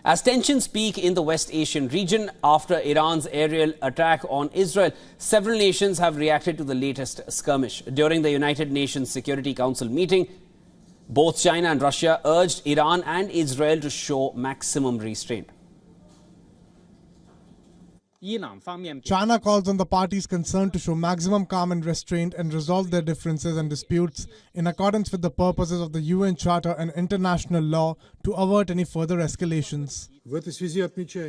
As tensions peak in the West Asian region after Iran's aerial attack on Israel, several nations have reacted to the latest skirmish. During the United Nations Security Council meeting, both China and Russia urged Iran and Israel to show maximum restraint. China calls on the parties concerned to show maximum calm and restraint and resolve their differences and disputes in accordance with the purposes of the UN Charter and international law to avert any further escalations.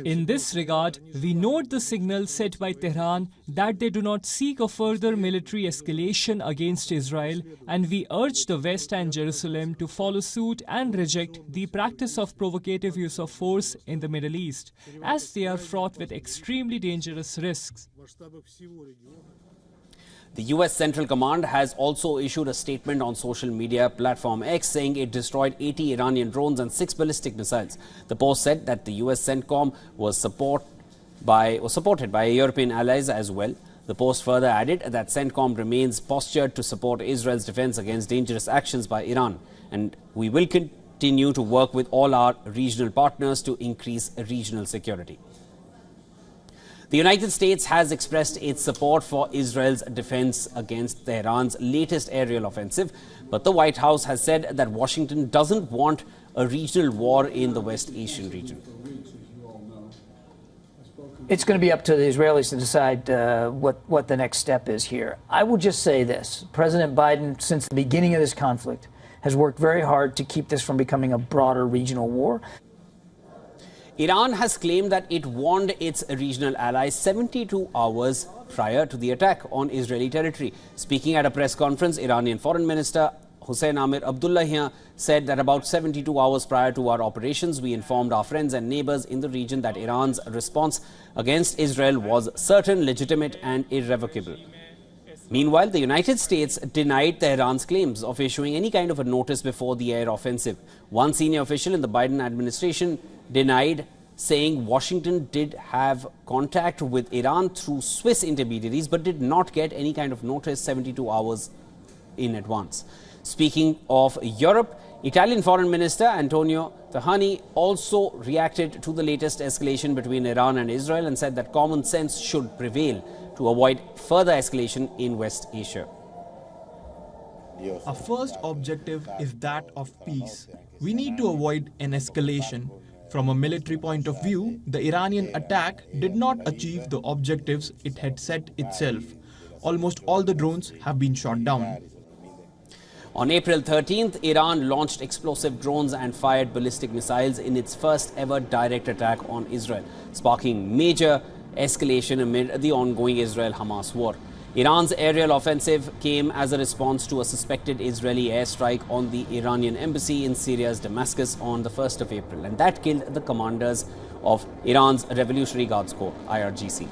In this regard, we note the signal set by Tehran that they do not seek a further military escalation against Israel, and we urge the West and Jerusalem to follow suit and reject the practice of provocative use of force in the Middle East, as they are fraught with extremely dangerous risks. The US Central Command has also issued a statement on social media platform X saying it destroyed 80 Iranian drones and 6 ballistic missiles. The post said that the US CENTCOM was supported by European allies as well. The post further added that CENTCOM remains postured to support Israel's defense against dangerous actions by Iran, and we will continue to work with all our regional partners to increase regional security. The United States has expressed its support for Israel's defense against Tehran's latest aerial offensive, but the White House has said that Washington doesn't want a regional war in the West Asian region. It's going to be up to the Israelis to decide what the next step is here. I will just say this. President Biden, since the beginning of this conflict, has worked very hard to keep this from becoming a broader regional war. Iran has claimed that it warned its regional allies 72 hours prior to the attack on Israeli territory. Speaking at a press conference, Iranian Foreign Minister Hossein Amir Abdullahian said that about 72 hours prior to our operations, we informed our friends and neighbors in the region that Iran's response against Israel was certain, legitimate and irrevocable. Meanwhile, the United States denied Tehran's claims of issuing any kind of a notice before the air offensive. One senior official in the Biden administration denied, saying Washington did have contact with Iran through Swiss intermediaries but did not get any kind of notice 72 hours in advance. Speaking of Europe, Italian Foreign Minister Antonio Tajani also reacted to the latest escalation between Iran and Israel and said that common sense should prevail to avoid further escalation in West Asia. Our first objective is that of peace. We need to avoid an escalation. From a military point of view, the Iranian attack did not achieve the objectives it had set itself. Almost all the drones have been shot down. On April 13th, Iran launched explosive drones and fired ballistic missiles in its first ever direct attack on Israel, sparking major escalation amid the ongoing Israel-Hamas war. Iran's aerial offensive came as a response to a suspected Israeli airstrike on the Iranian embassy in Syria's Damascus on the 1st of April, and that killed the commanders of Iran's Revolutionary Guards Corps, IRGC.